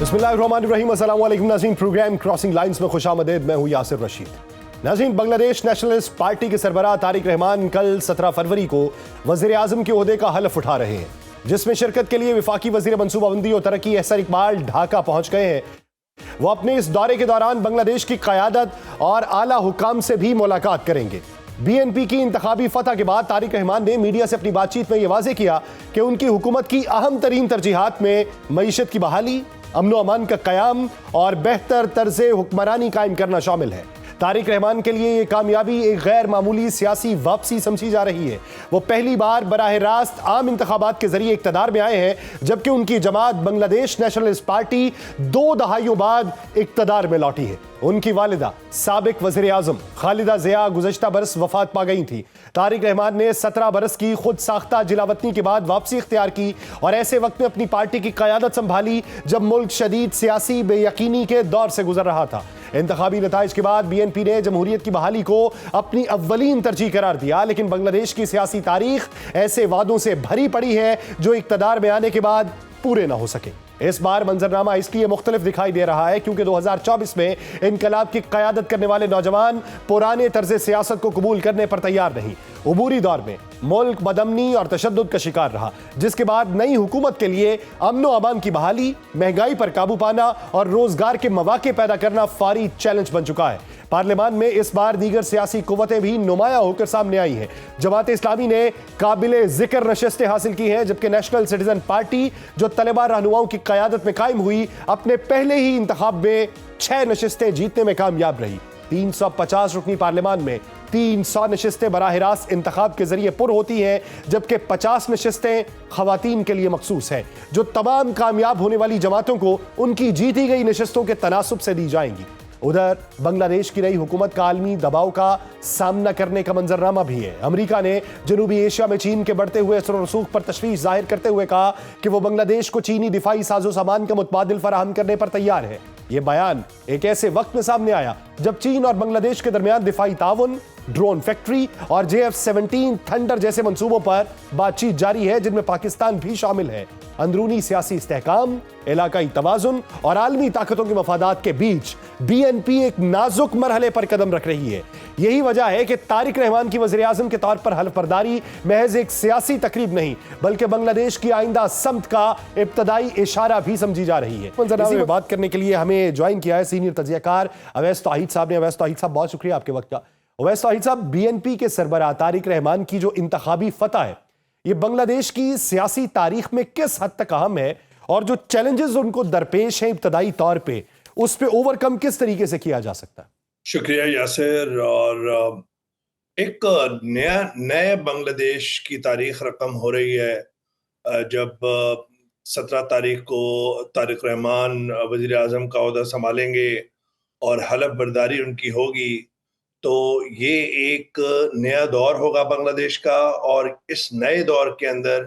बिस्मिल्लाहिर्रहमानिर्रहीम, अस्सलाम वालेकुम नाज़रीन। प्रोग्राम क्रॉसिंग लाइंस में खुशामदीद। मैं हूं यासिर रशीद। नाज़रीन, बांग्लादेश नेशनलिस्ट पार्टी के सरबराह तारिक रहमान कल 17 फरवरी को वज़ीर आज़म के ओहदे का हलफ उठा रहे हैं, जिसमें शिरकत के लिए वफाकी वज़ीर मनसूबाबंदी और तरक्की एहसन इकबाल ढाका पहुंच गए हैं। वो अपने इस दौरे के दौरान बांग्लादेश की क़यादत और आला हुकाम से भी मुलाकात करेंगे। BNP की इंतखाबी फतह के बाद तारिक रहमान ने मीडिया से अपनी बातचीत में यह वाज़ेह किया कि उनकी हुकूमत की अहम तरीन तरजीहात में मईशत की बहाली, अमन अमान का क़याम और बेहतर तर्ज हुक्मरानी कायम करना शामिल है। तारिक रहमान के लिए ये कामयाबी एक गैर मामूली सियासी वापसी समझी जा रही है। वो पहली बार बराह रास्त आम इंतखाबात के जरिए इक़्तिदार में आए हैं, जबकि उनकी जमात बांग्लादेश नेशनलिस्ट पार्टी 2 दहाइयों बाद इक़्तिदार में लौटी है। उनकी वालिदा साबिक वज़ीर आज़म खालिदा ज़िया गुज़श्ता बरस वफ़ात पा गई थी। तारिक रहमान ने 17 बरस की खुद साख्ता जिलावतनी के बाद वापसी इख्तियार की और ऐसे वक्त में अपनी पार्टी की क़यादत संभाली जब मुल्क शदीद सियासी बेयकीनी के दौर से गुजर रहा था। इंतखाबी नताइज के बाद BNP ने जमहूरियत की बहाली को अपनी अव्वलीन तरजीह करार दिया, लेकिन बांग्लादेश की सियासी तारीख ऐसे वादों से भरी पड़ी है जो इक़्तिदार में आने के बाद पूरे ना हो सके। इस बार मंजरनामा इसलिए मुख्तलिफ दिखाई दे रहा है क्योंकि 2024 में इनकलाब की क़यादत करने वाले नौजवान पुराने तर्ज सियासत को कबूल करने पर तैयार नहीं। उबूरी दौर में मुल्क बदअमनी और तशद्दुद का शिकार रहा, जिसके बाद नई हुकूमत के लिए अमन व अमान की बहाली, महंगाई पर काबू पाना और रोजगार के मौके पैदा करना फारी चैलेंज बन चुका है। पार्लियामान में इस बार दीगर सियासी कुव्वतें भी नुमाया होकर सामने आई हैं। जमात इस्लामी ने काबिले जिक्र नशस्तें हासिल की हैं, जबकि नेशनल सिटीजन पार्टी जो तलेबा रहनुमाओं की क़यादत में कायम हुई, अपने पहले ही इंतखाब में 6 नशस्तें जीतने में कामयाब रही। 350 रुकनी पार्लियामान में 300 नशस्तें बराह रास्त इंतखाब के जरिए पुर होती हैं, जबकि 50 नशस्तें खवातीन के लिए मखसूस हैं, जो तमाम कामयाब होने वाली जमातों को उनकी जीती गई नशस्तों के तनासुब से दी जाएंगी। उधर बांग्लादेश की नई हुकूमत का आलमी दबाव का सामना करने का मंजरनामा भी है। अमेरिका ने जनूबी एशिया में चीन के बढ़ते हुए असर और रसूख पर तशवीश जाहिर करते हुए कहा कि वो बांग्लादेश को चीनी दिफाई साजो सामान का मुतबादिल फराहम करने पर तैयार है। ये बयान एक ऐसे वक्त में सामने आया जब चीन और बांग्लादेश के दरमियान दिफाई ताउन, ड्रोन फैक्ट्री और JF-17 थंडर जैसे मंसूबों पर बातचीत जारी है, जिनमें पाकिस्तान भी शामिल है। अंदरूनी सियासी इस्तेहकाम, इलाकाई तवाजुन और आलमी ताकतों के मफादात के बीच BNP एक नाजुक मरहले पर कदम रख रही है। यही वजह है कि तारिक रहमान की वज़ीर आज़म के तौर पर हल्फ बर्दारी महज एक सियासी तकरीब नहीं, बल्कि बांग्लादेश की आइंदा समत का इब्तदाई इशारा भी समझी जा रही है। इसी में बात करने के लिए हमें ज्वाइन किया है सीनियर तजियाकार अवैस तौहीद साहब ने। अवैस तौहीद साहब, बहुत शुक्रिया आपके वक्त का। अवैस तौहीद साहब, BNP के सरबराह तारिक रहमान की जो इंतखाबी फतह है, ये बांग्लादेश की सियासी तारीख में किस हद तक अहम है और जो चैलेंजेस उनको दरपेश हैं इब्तदाई तौर पे, उस पे ओवरकम किस तरीके से किया जा सकता है? शुक्रिया यासिर। और एक नए बांग्लादेश की तारीख रकम हो रही है जब 17 तारीख को तारिक रहमान वज़ीर आज़म का ओहदा संभालेंगे और हलफ बर्दारी उनकी होगी, तो ये एक नया दौर होगा बांग्लादेश का। और इस नए दौर के अंदर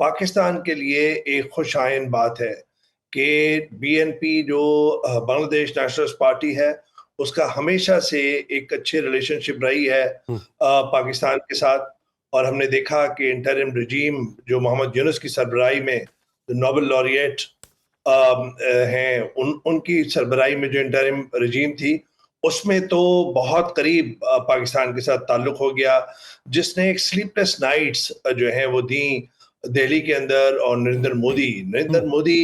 पाकिस्तान के लिए एक खुशाइन बात है कि BNP जो बांग्लादेश नेशनलिस्ट पार्टी है, उसका हमेशा से एक अच्छी रिलेशनशिप रही है पाकिस्तान के साथ। और हमने देखा कि इंटरिम रजीम जो मोहम्मद यूनुस की सरबराही में नोबेल लॉरिएट हैं, उनकी सरबराही में जो इंटरिम रजीम थी, उसमें तो बहुत करीब पाकिस्तान के साथ ताल्लुक हो गया, जिसने एक स्लीपलेस नाइट्स जो है वो दी दिल्ली के अंदर। और नरेंद्र मोदी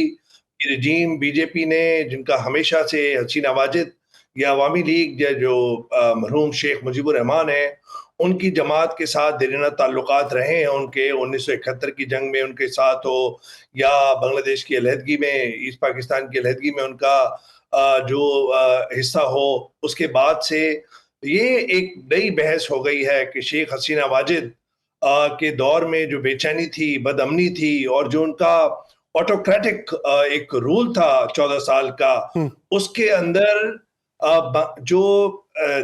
की रजीम, BJP ने, जिनका हमेशा से हसीना वाजिद या अवामी लीग जो मरहूम शेख मुजीबुर रहमान है, उनकी जमात के साथ देरीना ताल्लुकात रहे हैं उनके। 1971 की जंग में उनके साथ हो या बांग्लादेश की अलहदगी में, ईस्ट पाकिस्तान की अलहदगी में उनका जो हिस्सा हो, उसके बाद से ये एक नई बहस हो गई है कि शेख हसीना वाजिद के दौर में जो बेचैनी थी, बदअमनी थी, और जो उनका ऑटोक्रेटिक एक रूल था 14 साल का, उसके अंदर जो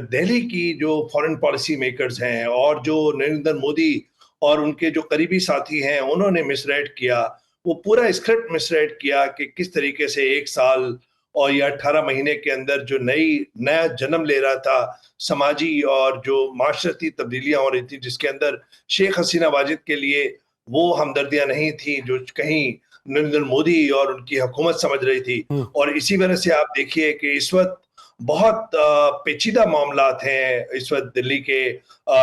दिल्ली की जो फॉरेन पॉलिसी मेकर्स हैं और जो नरेंद्र मोदी और उनके जो करीबी साथी हैं, उन्होंने मिसराइट किया। वो पूरा स्क्रिप्ट मिसराइट किया कि किस तरीके से 1 साल और या 18 महीने के अंदर जो नया जन्म ले रहा था समाजी और जो माशरती तब्दीलियां हो रही थी, जिसके अंदर शेख हसीना वाजिद के लिए वो हमदर्दियां नहीं थी जो कहीं नरेंद्र मोदी और उनकी हुकूमत समझ रही थी। और इसी वजह से आप देखिए कि इस वक्त बहुत पेचीदा मामलात हैं इस वक्त दिल्ली के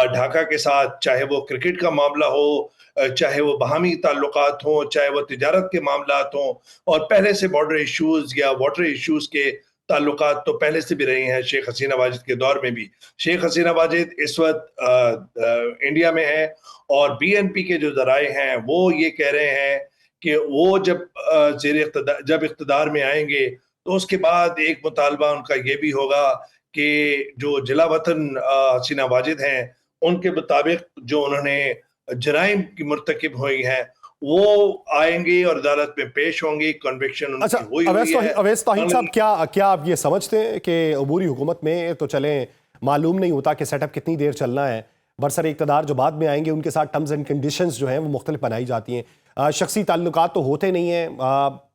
ढाका के साथ, चाहे वो क्रिकेट का मामला हो, चाहे वो बाहमी ताल्लुकात हों, चाहे वो तिजारत के मामलात हों, और पहले से बॉर्डर इश्यूज या वाटर इश्यूज के ताल्लुकात तो पहले से भी रहे हैं शेख हसीना वाजिद के दौर में भी। शेख हसीना वाजिद इस वक्त इंडिया में है, और बीएनपी के जो जराए हैं वो ये कह रहे हैं कि वो जब इख्तिदार में आएंगे तो उसके बाद एक मुतालबा उनका ये भी होगा कि जो जिला वतन हसीना वाजिद हैं उनके मुताबिक जो उन्होंने जराइम की मुर्तकिब हुई हैं वो आएंगे और अदालत में पेश होंगी, कन्विक्शन अच्छा, उनकी हुई है। अवैस तौहीद साहब, क्या क्या आप ये समझते हैं कि अबूरी हुकूमत में तो चलें, मालूम नहीं होता कि सेटअप कितनी देर चलना है, बरसर इक़्तिदार जो बाद में आएंगे उनके साथ टर्म्स एंड कंडीशंस जो हैं वो मुख्तलिफ बनाई जाती हैं, शख्सी ताल्लुकात तो होते नहीं हैं,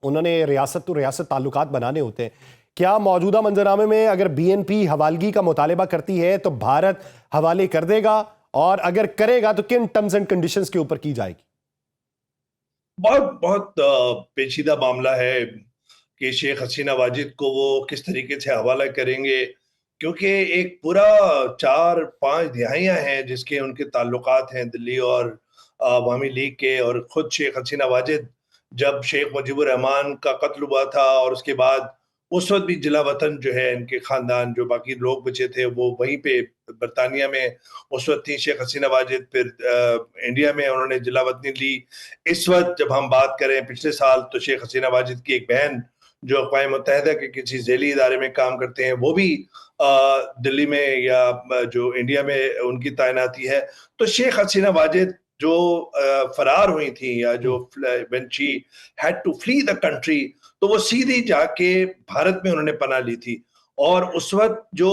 उन्होंने रियासत तो रियासत ताल्लुकात बनाने होते हैं। क्या मौजूदा मंजरनामे में अगर बीएनपी हवालगी का मुतालबा करती है तो भारत हवाले कर देगा, और अगर करेगा तो किन टर्म्स एंड कंडीशंस के ऊपर की जाएगी? बहुत बहुत पेचीदा मामला है कि शेख हसीना वाजिद को वो किस तरीके से हवाला करेंगे, क्योंकि एक पूरा 4-5 दिहाइयां हैं जिसके उनके ताल्लुकात हैं दिल्ली और अवामी लीग के। और खुद शेख हसीना वाजिद जब शेख मुजीबुर रहमान का कत्ल हुआ था और उसके बाद उस वक्त भी जिला वतन जो है इनके खानदान, जो बाकी लोग बचे थे वो वहीं पे बरतानिया में उस वक्त थी शेख हसीना वाजिद, फिर इंडिया में उन्होंने जिला वतनी ली। इस वक्त जब हम बात करें पिछले साल, तो शेख हसीना वाजिद की एक बहन जो अक़वाम मुत्तहिदा के किसी ज़ैली इदारे में काम करते हैं वो भी दिल्ली में या जो इंडिया में उनकी तैनाती है। तो शेख हसीना वाजिद जो फरार हुई थी, या जो when she had to flee the country, तो वो सीधी जाके भारत में उन्होंने पनाह ली थी। और उस वक्त जो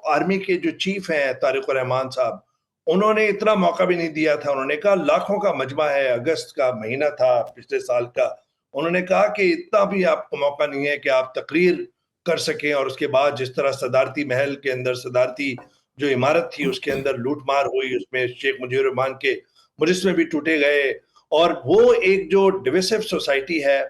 आर्मी के जो चीफ हैं तारिक रहमान साहब, उन्होंने इतना मौका भी नहीं दिया था। उन्होंने कहा लाखों का मजमा है, अगस्त का महीना था पिछले साल का, उन्होंने कहा कि इतना भी आपको मौका नहीं है कि आप तकरीर कर सकें। और उसके बाद जिस तरह सदारती महल के अंदर, सदारती जो इमारत थी उसके अंदर लूटमार हुई, उसमें शेख मुजीबुर रहमान के मुजस्समे भी टूटे गए, और वो एक जो डिविसिव सोसाइटी है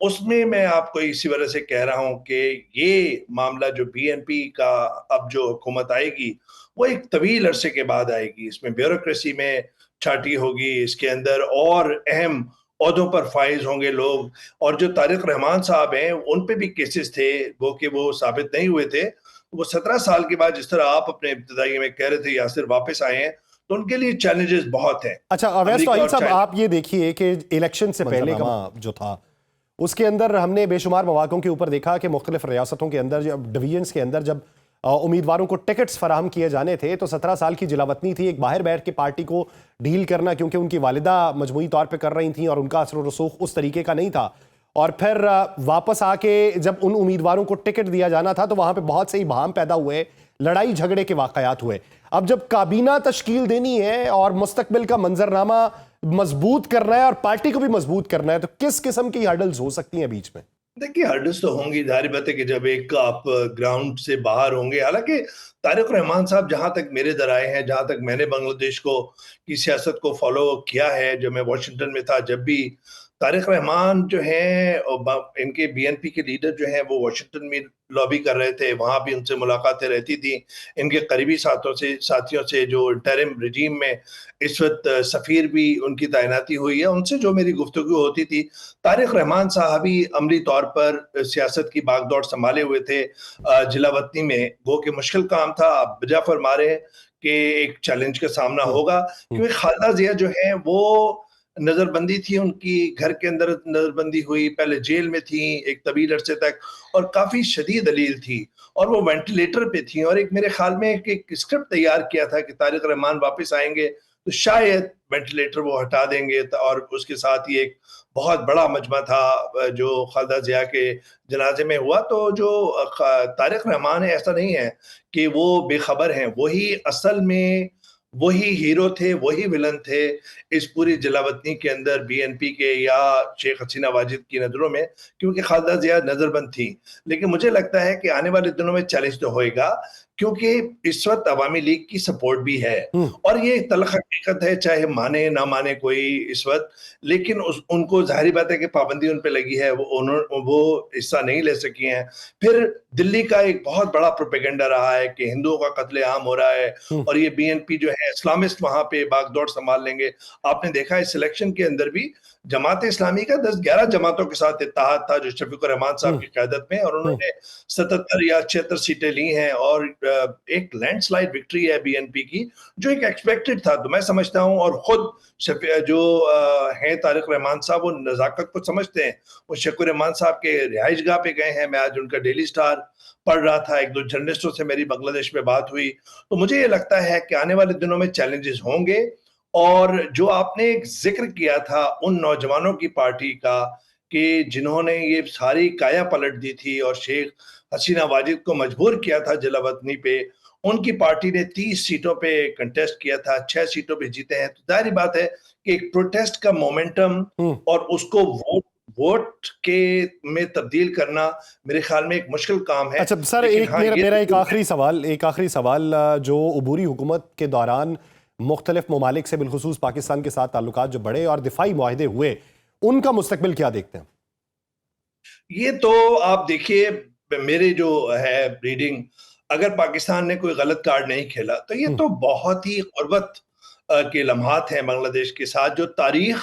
उसमें मैं आपको इसी वजह से कह रहा हूं कि ये मामला जो बीएनपी का अब जो हुकूमत आएगी वो एक तवील अरसे के बाद आएगी। इसमें ब्यूरोक्रेसी में छाटी होगी, इसके अंदर और अहम ओहदों पर फाइज होंगे लोग। और जो तारिक रहमान साहब हैं उन पे भी केसेस थे वो कि वो साबित नहीं हुए थे। वो 17 साल के बाद, जिस तरह आप अपने इब्तिदाई में कह रहे थे, यासिर वापस आए हैं, तो उनके लिए चैलेंजेस बहुत हैं। अच्छा, अवैस तौहीद साहब, आप ये देखिए कि इलेक्शन से पहले का जो था उसके अंदर हमने बेशुमार मौक़ों के ऊपर देखा कि मुख्तलिफ रियासतों के अंदर, जब डिवीजन्स के अंदर जब उम्मीदवारों को टिकट्स फराहम किए जाने थे तो 17 साल की जिलावतनी थी, एक बाहर बैठ के पार्टी को डील करना, क्योंकि उनकी वालिदा मजमूई तौर पे कर रही थी और उनका असर रसूख उस तरीके का नहीं था। और फिर वापस आके जब उन उम्मीदवारों को टिकट दिया जाना था तो वहाँ पे बहुत से इबाहम पैदा हुए, लड़ाई झगड़े के वाक़यात हुए। अब जब काबीना तश्कील देनी है और मुस्तकबिल का मंजरनामा मजबूत करना है और पार्टी को भी मजबूत करना है, तो किस किस्म की हर्डल्स हो सकती हैं बीच में? देखिए, हर्डल्स तो होंगी, जाहिर बात है कि जब एक आप ग्राउंड से बाहर होंगे। हालांकि तारिक रहमान साहब, जहां तक मेरे दराए हैं, जहां तक मैंने बांग्लादेश को की सियासत को फॉलो किया है, जब मैं वाशिंगटन में था, जब भी तारिक रहमान जो हैं इनके बीएनपी के लीडर जो हैं वो वाशिंगटन में लॉबी कर रहे थे, वहां भी उनसे मुलाकातें रहती थी। इनके करीबी साथियों से जो इंटरिम रजीम में इस वक्त सफीर भी उनकी तैनाती हुई है, उनसे जो मेरी गुफ्तगू होती थी, तारिक रहमान साहब ही अमली तौर पर सियासत की बागडोर संभाले हुए थे जिला वतनी में। वो कि मुश्किल काम था, आप बजा फरमा रहे हैं कि एक चैलेंज का सामना होगा, क्योंकि खालिदा जिया जो है वो नजरबंदी थी, उनकी घर के अंदर नजरबंदी हुई, पहले जेल में थी एक तवील अरसे तक, और काफी शदीद दलील थी, और वो वेंटिलेटर पे थी। और एक मेरे ख्याल में एक स्क्रिप्ट तैयार किया था कि तारिक रहमान वापस आएंगे तो शायद वेंटिलेटर वो हटा देंगे, और उसके साथ ही एक बहुत बड़ा मजमा था जो खालिदा जिया के जनाजे में हुआ। तो जो तारिक रहमान है, ऐसा नहीं है कि वो बेखबर हैं, वही असल में वही हीरो थे, वही विलन थे इस पूरी जलावतनी के अंदर बीएनपी के या शेख हसीना वाजिद की नजरों में, क्योंकि खालिदा जिया नजरबंद थी। लेकिन मुझे लगता है कि आने वाले दिनों में चैलेंज तो होएगा, क्योंकि इस वक्त अवामी लीग की सपोर्ट भी है और ये एक तल्ख हकीकत है, चाहे माने ना माने कोई इस वक्त, लेकिन उनको जाहिर बात है कि पाबंदी उन पे लगी है, वो हिस्सा नहीं ले सकी हैं। फिर दिल्ली का एक बहुत बड़ा प्रोपेगेंडा रहा है कि हिंदुओं का कत्लेआम हो रहा है और ये बीएनपी जो है इस्लामिस्ट वहां पे बागडोर संभाल लेंगे। आपने देखा इस इलेक्शन के अंदर भी जमात इस्लामी का 10-11 जमातों के साथ इत्तेहाद था जो शफीकुर रहमान साहब की क़यादत में, और उन्होंने 77 या 76 सीटें ली हैं और एक लैंडस्लाइड विक्ट्री है बीएनपी की, जो एक एक्सपेक्टेड था। तो मैं समझता हूं, और खुद जो हैं तारिक रहमान साहब, वो नजाकत को समझते हैं। वो शफीकुर रहमान साहब के रिहाइशगाह पे गए हैं। मैं आज उनका डेली स्टार पढ़ रहा था, एक दो जर्नलिस्टों से मेरी बांग्लादेश में बात हुई। तो मुझे ये लगता है कि आने वाले दिनों में चैलेंजेस होंगे। और जो आपने एक जिक्र किया था उन नौजवानों की पार्टी का कि जिन्होंने ये सारी काया पलट दी थी और शेख हसीना वाजिद को मजबूर किया था जलावतनी पे, उनकी पार्टी ने 30 सीटों पे कंटेस्ट किया था, 6 सीटों पे जीते हैं। तो जाहिर बात है कि एक प्रोटेस्ट का मोमेंटम और उसको वोट के में तब्दील करना मेरे ख्याल में एक मुश्किल काम है। अच्छा सर, मेरा एक आखिरी सवाल, जो उबूरी हुकूमत के दौरान मुख्तलिफ ममालिक से बिलखुसूस पाकिस्तान के साथ ताल्लुकात जो बढ़े और दिफाई मुआहदे हुए, उनका मुस्तकबिल क्या देखते हैं? ये तो आप देखिए, मेरे जो है रीडिंग, अगर पाकिस्तान ने कोई गलत कार्ड नहीं खेला तो ये तो बहुत ही कुर्बत के लम्हात हैं बांग्लादेश के साथ, जो तारीख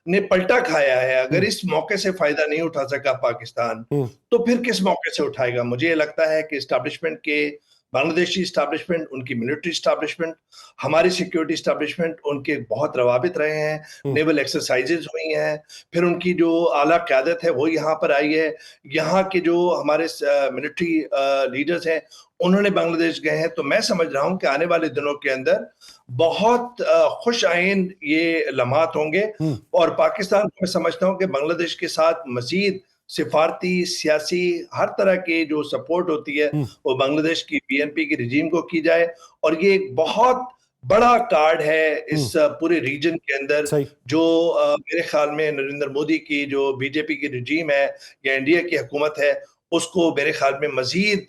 ने पलटा खाया है। अगर इस मौके से फायदा नहीं उठा सका पाकिस्तान, तो फिर किस मौके से उठाएगा? मुझे लगता है कि एस्टैब्लिशमेंट के, बांग्लादेशी एस्टैब्लिशमेंट, उनकी मिलिट्री एस्टैब्लिशमेंट, हमारी सिक्योरिटी एस्टैब्लिशमेंट, उनके बहुत रवाबित रहे हैं। नेवल एक्सरसाइजेज हुई हैं, फिर उनकी जो आला क़यादत है वो यहाँ पर आई है। यहाँ के जो हमारे मिलिट्री लीडर्स हैं उन्होंने बांग्लादेश गए हैं। तो मैं समझ रहा हूँ कि आने वाले दिनों के अंदर बहुत खुश आइन ये लम्हात होंगे और पाकिस्तान को मैं समझता हूँ कि बांग्लादेश के साथ मजीद सिफारती, सियासी, हर तरह की जो सपोर्ट होती है वो बांग्लादेश की बीएनपी की रिजीम को की जाए। और ये एक बहुत बड़ा कार्ड है इस पूरे रीजन के अंदर, जो मेरे ख्याल में नरेंद्र मोदी की जो बीजेपी की रिजीम है या इंडिया की हुकूमत है, उसको मेरे ख्याल में मजीद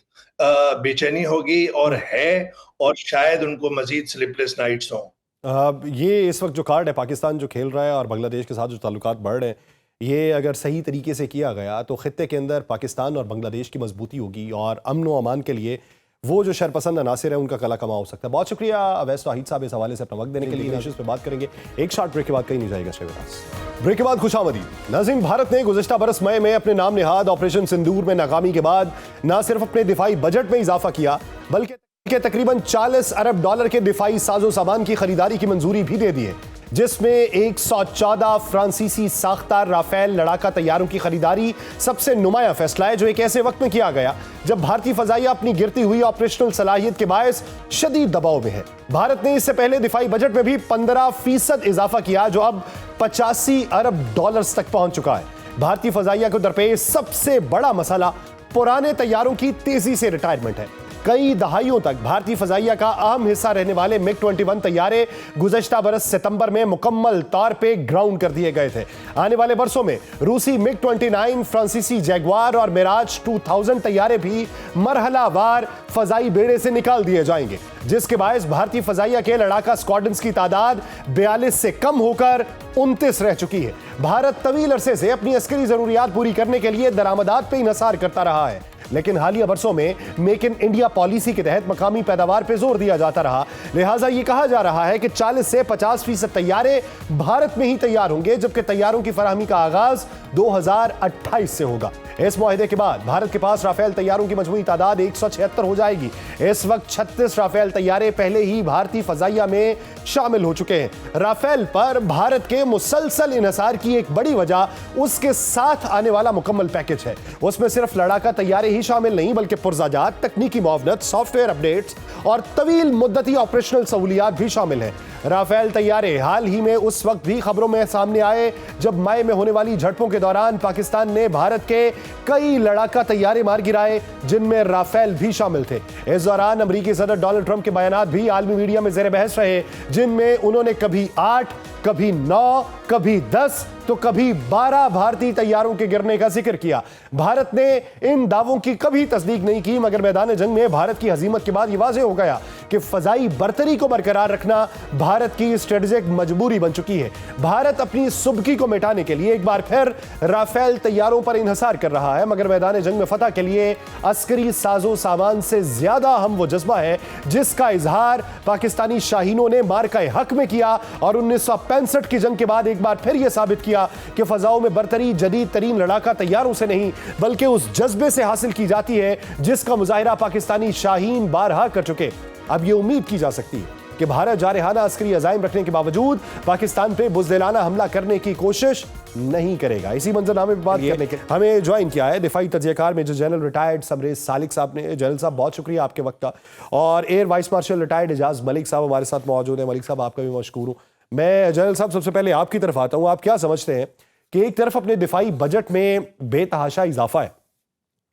बेचैनी होगी और है, और शायद उनको मजीद स्लीपलेस नाइट्स हों। ये इस वक्त जो कार्ड है पाकिस्तान जो खेल रहा है और बांग्लादेश के साथ जो ताल्लुकात बढ़ रहे हैं, ये अगर सही तरीके से किया गया तो खित्ते के अंदर पाकिस्तान और बांग्लादेश की मजबूती होगी और अमन व अमान के लिए वो जो शरपसंद अनासिर है उनका कला कमा हो सकता है। बहुत शुक्रिया अवैस तौहीद साहब इस हवाले से अपना वक्त देने के लिए। इश्यूज़ पे बात करेंगे, एक शॉर्ट ब्रेक के बाद कहीं नहीं जाएगा शेवराज। ब्रेक के बाद खुशामदीद। नाज़रीन, भारत ने गुज़िश्ता बरस मई में अपने नाम निहाद ऑपरेशन सिंदूर में नाकामी के बाद न सिर्फ अपने दिफाई बजट में इजाफा किया, बल्कि तकरीबन $40 अरब के दिफाई साजो सामान की खरीदारी की मंजूरी भी दे दी है, जिसमें 114 फ्रांसीसी साख्ता राफेल लड़ाका तैयारों की खरीदारी सबसे नुमाया फैसला है, जो एक ऐसे वक्त में किया गया जब भारतीय फजाइया अपनी गिरती हुई ऑपरेशनल सलाहियत के बायस शदीद दबाव में है। भारत ने इससे पहले दिफाई बजट में भी 15% इजाफा किया, जो अब $85 अरब तक पहुंच चुका है। भारतीय फजाइया को दरपेश सबसे बड़ा मसला पुराने तैयारों की तेजी से रिटायरमेंट है। कई दहाइयों तक भारतीय फजाइया का अहम हिस्सा रहने वाले MiG-21 तैयारे गुज़श्ता बरस सितंबर में मुकम्मल तौर पे ग्राउंड कर दिए गए थे। आने वाले बरसों में रूसी MiG-29, फ्रांसीसी जैगवार और मिराज 2000 तैयारे भी मरहलावार फजाई बेड़े से निकाल दिए जाएंगे, जिसके बायस भारतीय फजाइया के लड़ाका स्क्वाड्रन्स की तादाद 42 से कम होकर 29 रह चुकी है। भारत तवील अरसे से अपनी अस्करी जरूरियात पूरी करने के लिए दरामदात पे इंहसार करता रहा है, लेकिन हालिया बरसों में मेक इन इंडिया पॉलिसी के तहत मकामी पैदावार पर जोर दिया जाता रहा। लिहाजा यह कहा जा रहा है कि 40 से 50% तैयारे भारत में ही तैयार होंगे, जबकि तैयारों की फराहमी का आगाज 2028 से होगा। इस मुआहदे के बाद भारत के पास राफेल तैयारों की मजमूई तादाद 176 हो जाएगी। इस वक्त 36 राफेल तैयारे पहले ही भारतीय फजाइया में शामिल हो चुके हैं। राफेल पर भारत के मुसलसल इन्हसार की एक बड़ी वजह उसके साथ आने वाला मुकम्मल पैकेज है। उसमें सिर्फ लड़ाका तैयारे ही शामिल नहीं, बल्कि पुरजाजात, तकनीकी मुआवनत, सॉफ्टवेयर अपडेट्स और तवील मुद्दती ऑपरेशनल सहूलियात भी शामिल हैं। राफेल तैयारे हाल ही में उस वक्त भी खबरों में सामने आए जब मई में होने वाली झड़पों के दौरान पाकिस्तान ने भारत के कई लड़ाका तैयारे मार गिराए, जिनमें राफेल भी शामिल थे। इस दौरान अमेरिकी सदर डोनाल्ड ट्रंप के बयानात भी आलमी मीडिया में ज़ेर बहस रहे, जिनमें उन्होंने कभी 8, कभी 9, कभी 10 तो कभी 12 भारतीय तैयारों के गिरने का जिक्र किया। भारत ने इन दावों की कभी तस्दीक नहीं की, मगर मैदान जंग में भारत की हजीमत के बाद यह वाज़ेह हो गया कि फजाई बर्तरी को बरकरार रखना भारत की स्ट्रेटेजिक मजबूरी बन चुकी है। भारत अपनी सुबकी को मिटाने के लिए एक बार फिर राफेल तैयारों पर इन्हिसार कर रहा है, मगर मैदान जंग में फतह के लिए अस्करी साजो सामान से ज्यादा अहम वो जज्बा है जिसका इजहार पाकिस्तानी शाहीनों ने मार्का हक में किया और 1965 की जंग के बाद एक बार फिर यह साबित किया कि फजाओं में बर्तरी जदीद तरीन लड़ाका तैयारों से नहीं बल्कि उस जज्बे से हासिल की जाती है जिसका मुजाहिरा पाकिस्तानी शाहीन बारहा कर चुके। अब यह उम्मीद की जा सकती है कि भारत जारहाना अस्करी अज़ाइम रखने के बावजूद पाकिस्तान पे बुज़दिलाना हमला करने की कोशिश नहीं करेगा। इसी मंजरनामे पर बात करने के हमें ज्वाइन किया है दिफाई तज्ज़ियाकार major general retired Samrez Salik साहब ने। जनरल साहब बहुत शुक्रिया आपके वक्त का। और air vice marshal retired Ejaz Malik साहब हमारे साथ मौजूद है। मलिक साहब आपका भी मशकूर हूँ। मैं जनरल साहब सबसे पहले आपकी तरफ आता हूँ। आप क्या समझते हैं कि एक तरफ अपने दिफाई बजट में बेतहाशा इजाफा है,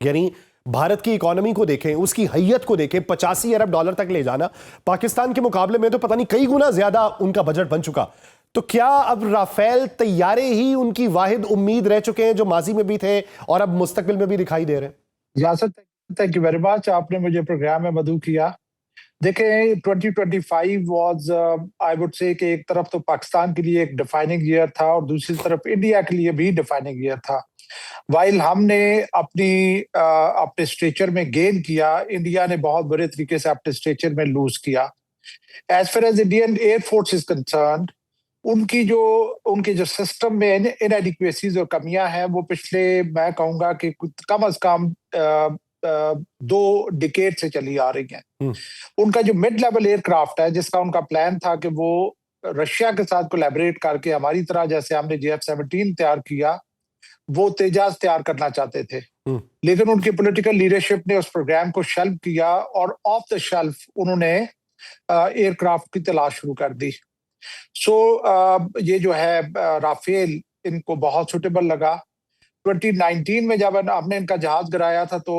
यानी भारत की इकोनॉमी को देखें, उसकी हैयत को देखें, 85 अरब डॉलर तक ले जाना, पाकिस्तान के मुकाबले में तो पता नहीं कई गुना ज्यादा उनका बजट बन चुका। तो क्या अब राफेल तैयारे ही उनकी वाहिद उम्मीद रह चुके हैं जो माजी में भी थे और अब मुस्तकबिल में भी दिखाई दे रहे हैं? Yasir, thank you very much, आपने मुझे प्रोग्राम में मदऊ किया। देखें, 2025 वाज आई वुड से कि एक तरफ तो पाकिस्तान के लिए एक डिफाइनिंग ईयर था और दूसरी तरफ इंडिया के लिए भी डिफाइनिंग ईयर था। वाइल हमने अपने स्टेचर में गेन किया, इंडिया ने बहुत बुरे तरीके से अपने स्टेचर में लूज किया। As far as Indian air force is concerned, उनके जो सिस्टम में इनएडिक्वेसीज और कमियां हैं वो पिछले, मैं कहूंगा कि कम अज कम 2 डिकेड से चली आ रही हैं। उनका जो मिड लेवल एयरक्राफ्ट है, जिसका उनका प्लान था कि वो रशिया के साथ कोलैबोरेट करके हमारी तरह जैसे हमने JF-17 तैयार किया, वो तेजाज तैयार करना चाहते थे, लेकिन उनकी पॉलिटिकल लीडरशिप ने उस प्रोग्राम को शेल्फ किया और ऑफ द शेल्फ उन्होंने एयरक्राफ्ट की तलाश शुरू कर दी। ये जो है राफेल इनको बहुत सुटेबल लगा। 2019 में जब हमने इनका जहाज गिराया था तो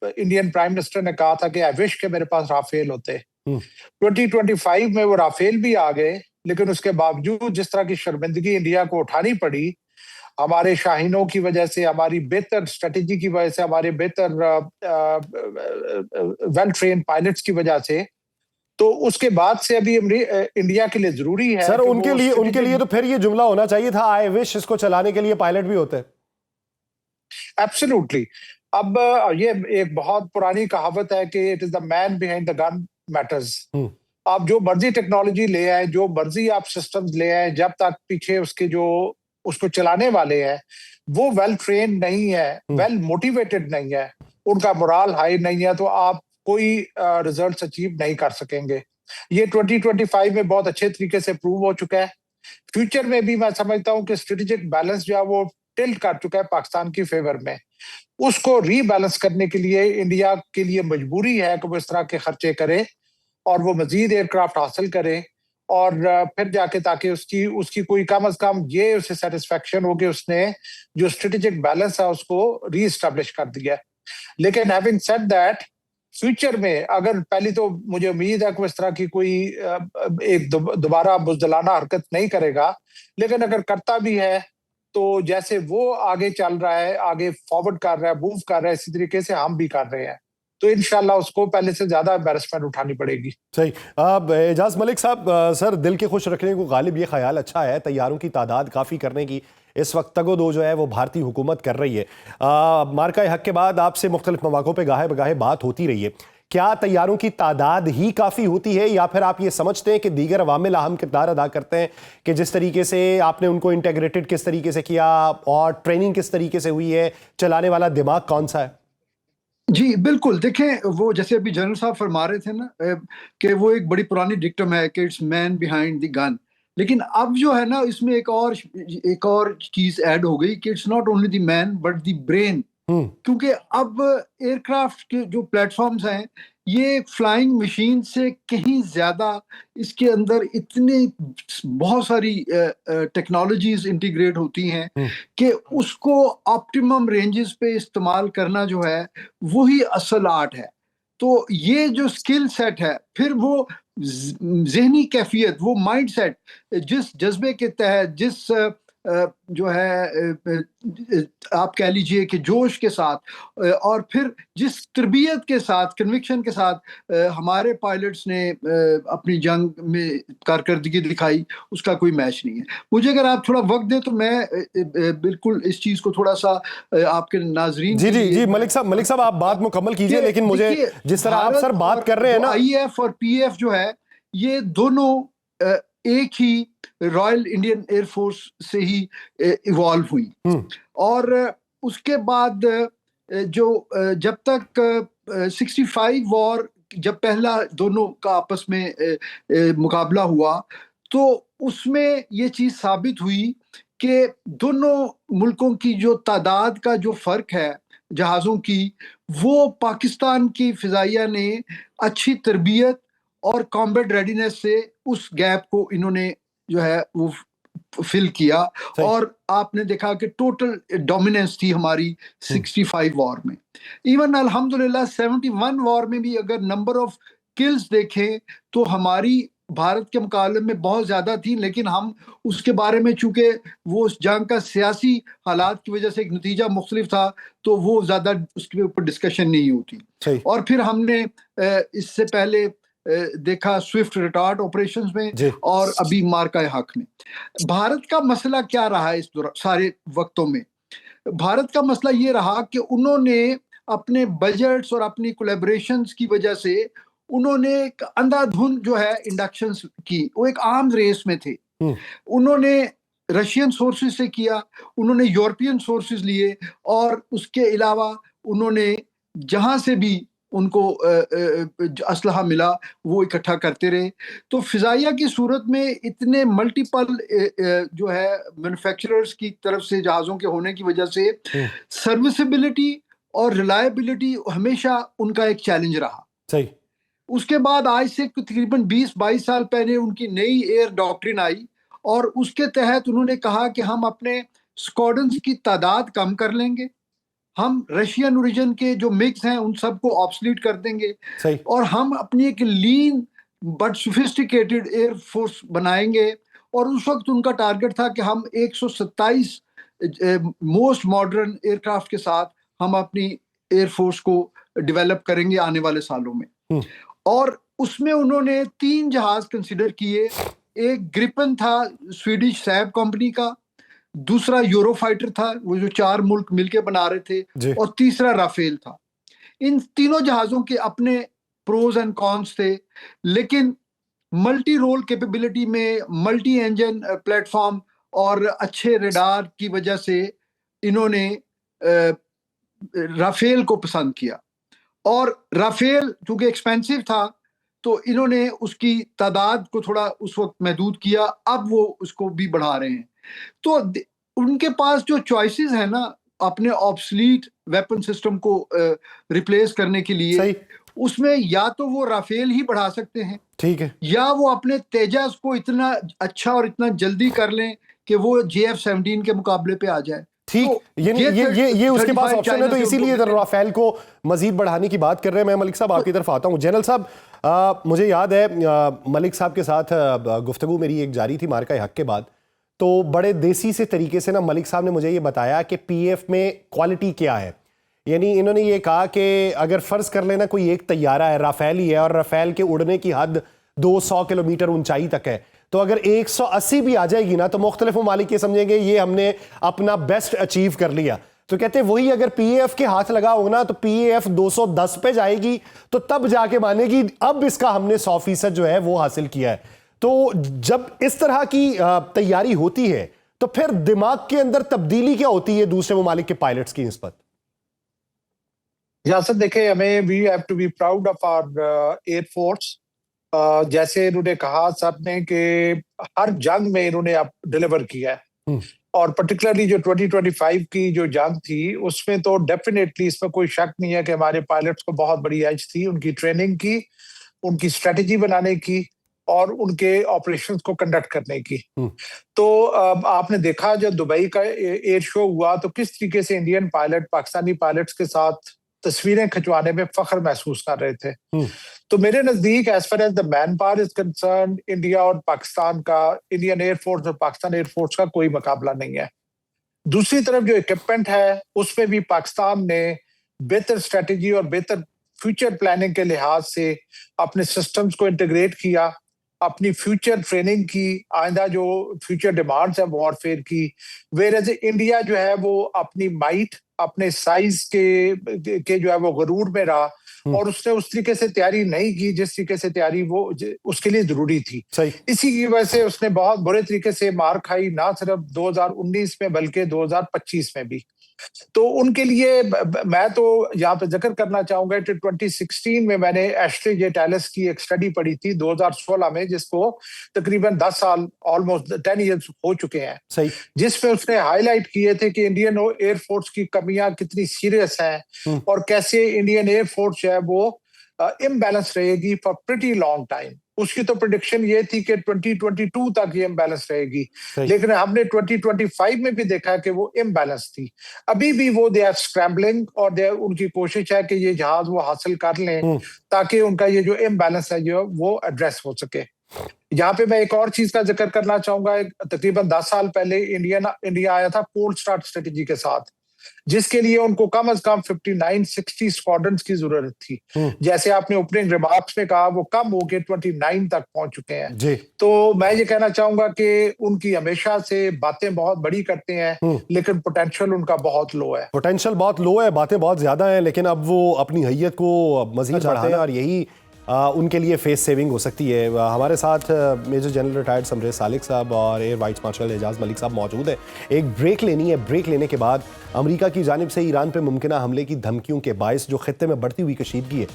इंडियन प्राइम मिनिस्टर ने कहा था कि आई विश के मेरे पास राफेल होते। 2025 में वो राफेल भी आ गए, लेकिन उसके बावजूद जिस तरह की शर्मिंदगी इंडिया को उठानी पड़ी हमारे शाहीनों की वजह से, हमारी बेहतर स्ट्रेटेजी की वजह से, हमारे बेहतर वेल ट्रेन पायलट्स की वजह से, तो उसके बाद से अभी इंडिया के लिए जरूरी है। सर, उनके लिए तो फिर ये जुमला होना चाहिए था, आई विश इसको चलाने के लिए पायलट भी होते। एब्सोल्युटली। अब ये एक बहुत पुरानी कहावत है कि it is the man behind the gun matters. आप जो मर्जी टेक्नोलॉजी ले आए, जो मर्जी आप सिस्टम्स ले आए, जब तक पीछे उसके जो उसको चलाने वाले हैं वो वेल ट्रेन नहीं है, वेल मोटिवेटेड नहीं है, उनका मोराल हाई नहीं है, तो आप कोई रिजल्ट्स अचीव नहीं कर सकेंगे। ये 2025 में बहुत अच्छे तरीके से प्रूव हो चुका है। फ्यूचर में भी मैं समझता हूँ कि स्ट्रेटेजिक बैलेंस जो है वो टिल्ट कर चुका है पाकिस्तान की फेवर में। उसको रीबैलेंस करने के लिए इंडिया के लिए मजबूरी है कि वो इस तरह के खर्चे करे और वो मजीद एयरक्राफ्ट हासिल करे और फिर जाके ताकि उसकी कोई कम अज कम ये उसे सेटिस्फेक्शन हो कि उसने जो स्ट्रेटेजिक बैलेंस है उसको री एस्टेब्लिश कर दिया। लेकिन हैविंग सेड दैट, फ्यूचर में अगर, पहली तो मुझे उम्मीद है कि इस तरह की कोई एक दोबारा बुज़दिलाना हरकत नहीं करेगा, लेकिन अगर करता भी है तो जैसे वो आगे चल रहा है, आगे फॉरवर्ड कर रहा है, मूव कर रहा है, इसी तरीके से हम भी कर रहे हैं, तो इंशाल्लाह उसको पहले से ज्यादा एम्बैरेसमेंट उठानी पड़ेगी। सही। अब एजाज मलिक साहब, सर, दिल के खुश रखने को गालिब ये ख्याल अच्छा है, तैयारों की तादाद काफ़ी करने की इस वक्त तगो-दो जो है वो भारतीय हुकूमत कर रही है। मार्का हक के बाद आपसे मुख्तलिफ मौक़ों पे गाहे बगाहे बात होती रही है। क्या तैयारों की तादाद ही काफ़ी होती है या फिर आप ये समझते हैं कि दीगर अवामिल अहम किरदार अदा करते हैं कि जिस तरीके से आपने उनको इंटीग्रेटेड किस तरीके से किया और ट्रेनिंग किस तरीके से हुई है, चलाने वाला दिमाग कौन सा है? जी बिल्कुल, देखें, वो जैसे अभी जनरल साहब फरमा रहे थे ना कि वो एक बड़ी पुरानी डिक्टम है कि it's man behind the gun, लेकिन अब जो है ना इसमें एक और चीज ऐड हो गई कि it's not only the man but the brain, क्योंकि अब एयरक्राफ्ट के जो प्लेटफॉर्म्स हैं ये फ्लाइंग मशीन से कहीं ज्यादा इसके अंदर इतनी बहुत सारी टेक्नोलॉजीज इंटीग्रेट होती हैं कि उसको ऑप्टिमम रेंजेस पे इस्तेमाल करना जो है वही असल आर्ट है। तो ये जो स्किल सेट है, फिर वो ज़हनी कैफियत, वो माइंड सेट, जिस जज्बे के तहत, जिस जो है आप कह लीजिए कि जोश के साथ, और फिर जिस तरबियत के साथ, कन्विक्शन के साथ हमारे पायलट्स ने अपनी जंग में कारकर्दगी दिखाई, उसका कोई मैच नहीं है। मुझे अगर आप थोड़ा वक्त दें तो मैं बिल्कुल इस चीज़ को थोड़ा सा आपके नाजरीन जी जी जी, मलिक साहब आप बात मुकम्मल कीजिए, लेकिन मुझे जिस तरह आप सर बात कर रहे हैं ना, IAF और PAF जो है, ये दोनों एक ही रॉयल इंडियन एयरफोर्स से ही इवॉल्व हुई। और उसके बाद जब तक 65 वॉर, जब पहला दोनों का आपस में मुकाबला हुआ, तो उसमें ये चीज साबित हुई कि दोनों मुल्कों की जो तादाद का जो फर्क है जहाज़ों की, वो पाकिस्तान की फिजाइया ने अच्छी तरबियत और कॉम्बैट रेडीनेस से उस गैप को इन्होंने जो है वो फिल किया। और आपने देखा कि टोटल डोमिनेंस थी हमारी 65 वॉर में। इवन अल्हम्दुलिल्लाह 71 वॉर में भी अगर नंबर ऑफ किल्स देखें तो हमारी भारत के मुकाबले में बहुत ज्यादा थी, लेकिन हम उसके बारे में, चूंकि वो उस जंग का सियासी हालात की वजह से एक नतीजा मुख्तलिफ था, तो वो ज्यादा उसके ऊपर डिस्कशन नहीं होती। और फिर हमने इससे पहले देखा स्विफ्ट रिटार्ड ऑपरेशंस में, और अभी मार्का हक में। भारत का मसला क्या रहा है इस सारे वक्तों में? भारत का मसला ये रहा कि उन्होंने अपने बजट्स और अपनी कोलैबोरेशंस की वजह से उन्होंने एक अंधाधुंध जो है इंडक्शंस की, वो एक आर्म रेस में थे। उन्होंने रशियन सोर्सेज से किया, उन्होंने यूरोपियन सोर्सेज लिए, और उसके अलावा उन्होंने जहां से भी उनको असलहा मिला वो इकट्ठा करते रहे। तो फिजाइया की सूरत में इतने मल्टीपल जो है मैन्युफैक्चरर्स की तरफ से जहाज़ों के होने की वजह से सर्विसेबिलिटी और रिलायबिलिटी हमेशा उनका एक चैलेंज रहा। सही। उसके बाद आज से तकरीबन 20-22 साल पहले उनकी नई एयर डॉक्ट्रिन आई, और उसके तहत उन्होंने कहा कि हम अपने स्क्वाड्रन्स की तादाद कम कर लेंगे, हम रशियन ओरिजिन के जो मिक्स हैं उन सबको ऑब्सलीट कर देंगे, और हम अपनी एक लीन बट सोफिस्टिकेटेड एयरफोर्स बनाएंगे। और उस वक्त उनका टारगेट था कि हम 127 मोस्ट मॉडर्न एयरक्राफ्ट के साथ हम अपनी एयरफोर्स को डेवलप करेंगे आने वाले सालों में। और उसमें उन्होंने 3 जहाज कंसिडर किए। एक ग्रिपन था स्वीडिश सैब कंपनी का, दूसरा यूरोफाइटर था, वो जो 4 मुल्क मिलके बना रहे थे, और तीसरा राफेल था। इन तीनों जहाजों के अपने प्रोज एंड कॉन्स थे, लेकिन मल्टी रोल कैपेबिलिटी में, मल्टी इंजन प्लेटफॉर्म और अच्छे रडार की वजह से इन्होंने राफेल को पसंद किया। और राफेल चूंकि एक्सपेंसिव था, तो इन्होंने उसकी तादाद को थोड़ा उस वक्त महदूद किया, अब वो उसको भी बढ़ा रहे हैं। तो उनके पास जो चॉइसेस है ना अपने ऑब्सलीट वेपन सिस्टम को रिप्लेस करने के लिए, उसमें या तो वो राफेल ही बढ़ा सकते हैं, ठीक है, या वो अपने तेजस को इतना अच्छा और इतना जल्दी कर लें कि वो JF-17 के मुकाबले पे आ जाए। ठीक। ये उसके पास ऑप्शन है, तो इसीलिए राफेल को मजीद बढ़ाने की बात कर रहे हैं। मैं मलिक साहब आपकी तरफ आता हूं। जनरल साहब, मुझे याद है मलिक साहब के साथ गुफ्तगू मेरी एक जारी थी मार्का हक के बाद, तो बड़े देसी से तरीके से ना मलिक साहब ने मुझे ये बताया कि PF में क्वालिटी क्या है। यानी इन्होंने ये कहा कि अगर फर्ज कर लेना कोई एक तैयारा है, राफेल ही है, और राफेल के उड़ने की हद 200 किलोमीटर ऊंचाई तक है, तो अगर 180 भी आ जाएगी ना, तो मुख्तलिफ ममालिक ये समझेंगे ये हमने अपना बेस्ट अचीव कर लिया। तो कहते हैं वही अगर PAF के हाथ लगा हो ना, तो PAF 210 पे जाएगी, तो तब जाके मानेगी अब इसका हमने 100% जो है वो हासिल किया है। तो जब इस तरह की तैयारी होती है, तो फिर दिमाग के अंदर तब्दीली क्या होती है दूसरे ममालिक के पायलट्स की निस्बत? यासर देखें, हमें we have to be proud of our air force. जैसे इन्होंने कहा सब ने कि हर जंग में इन्होंने डिलीवर किया है, और पर्टिकुलरली जो 2025 की जो जंग थी उसमें तो डेफिनेटली इसमें कोई शक नहीं है कि हमारे पायलट्स को बहुत बड़ी एज थी उनकी ट्रेनिंग की, उनकी स्ट्रेटेजी बनाने की, और उनके ऑपरेशंस को कंडक्ट करने की। तो आपने देखा जब दुबई का एयर शो हुआ तो किस तरीके से इंडियन पायलट पाकिस्तानी पायलट्स के साथ तस्वीरें खिंचवाने में फख्र महसूस कर रहे थे। तो मेरे नजदीक as far as the man power is concern, India और पाकिस्तान का, इंडियन एयरफोर्स और पाकिस्तान एयरफोर्स का कोई मुकाबला नहीं है। दूसरी तरफ जो इक्विपमेंट है उसमें भी पाकिस्तान ने बेहतर स्ट्रेटेजी और बेहतर फ्यूचर प्लानिंग के लिहाज से अपने सिस्टम्स को इंटीग्रेट किया, अपनी फ्यूचर ट्रेनिंग की, आइंदा जो फ्यूचर डिमांड्स है वॉरफेयर की। वेयर इंडिया जो है वो अपनी माइट, अपने साइज के जो है वो गरूर में रहा और उसने उस तरीके से तैयारी नहीं की जिस तरीके से तैयारी वो उसके लिए जरूरी थी। इसी की वजह से उसने बहुत बुरे तरीके से मार खाई, ना सिर्फ 2019 में बल्कि 2025 में भी। तो उनके लिए मैं तो यहाँ पे जिक्र करना चाहूंगा कि 2016 में मैंने एश्ले जे टेलिस की एक स्टडी पढ़ी थी 2016 में, जिसको तकरीबन 10 साल, ऑलमोस्ट 10 इयर्स हो चुके हैं, जिसमें उसने हाईलाइट किए थे कि इंडियन एयरफोर्स की कमियां कितनी सीरियस हैं और कैसे इंडियन एयरफोर्स है वो इम्बैलेंस रहेगी फॉर प्रिटी लॉन्ग टाइम। उसकी तो प्रेडिक्शन ये थी कि 2022 तक ये इम्बैलेंस रहेगी, लेकिन हमने 2025 में भी देखा कि वो इम्बैलेंस थी। अभी भी वो दे आर स्क्रैम्बलिंग और उनकी कोशिश है कि ये जहाज वो हासिल कर लें ताकि उनका ये जो इम्बैलेंस है जो वो एड्रेस हो सके। यहाँ पे मैं एक और चीज का जिक्र करना चाहूंगा। तकरीबन 10 साल पहले इंडिया आया था कोल्ड स्टार्ट स्ट्रेटेजी के साथ, जिसके लिए उनको कम से कम 59-60 स्क्वाड्रन्स की जरूरत थी। जैसे आपने ओपनिंग रिमार्क्स में कहा, वो कम होके 29 तक पहुंच चुके हैं। तो मैं ये कहना चाहूंगा कि उनकी हमेशा से बातें बहुत बड़ी करते हैं लेकिन पोटेंशियल उनका बहुत लो है। पोटेंशियल बहुत लो है, बातें बहुत ज्यादा हैं, लेकिन अब वो अपनी हैयत को मजीद बढ़ाते हैं और यही उनके लिए फेस सेविंग हो सकती है। हमारे साथ major general retired Samrez Salik साहब और air vice marshal Ejaz Malik साहब मौजूद है। एक ब्रेक लेनी है, ब्रेक लेने के बाद अमेरिका की जानिब से ईरान पे मुमकिना हमले की धमकियों के बायस जो खित्ते में बढ़ती हुई कशीदगी है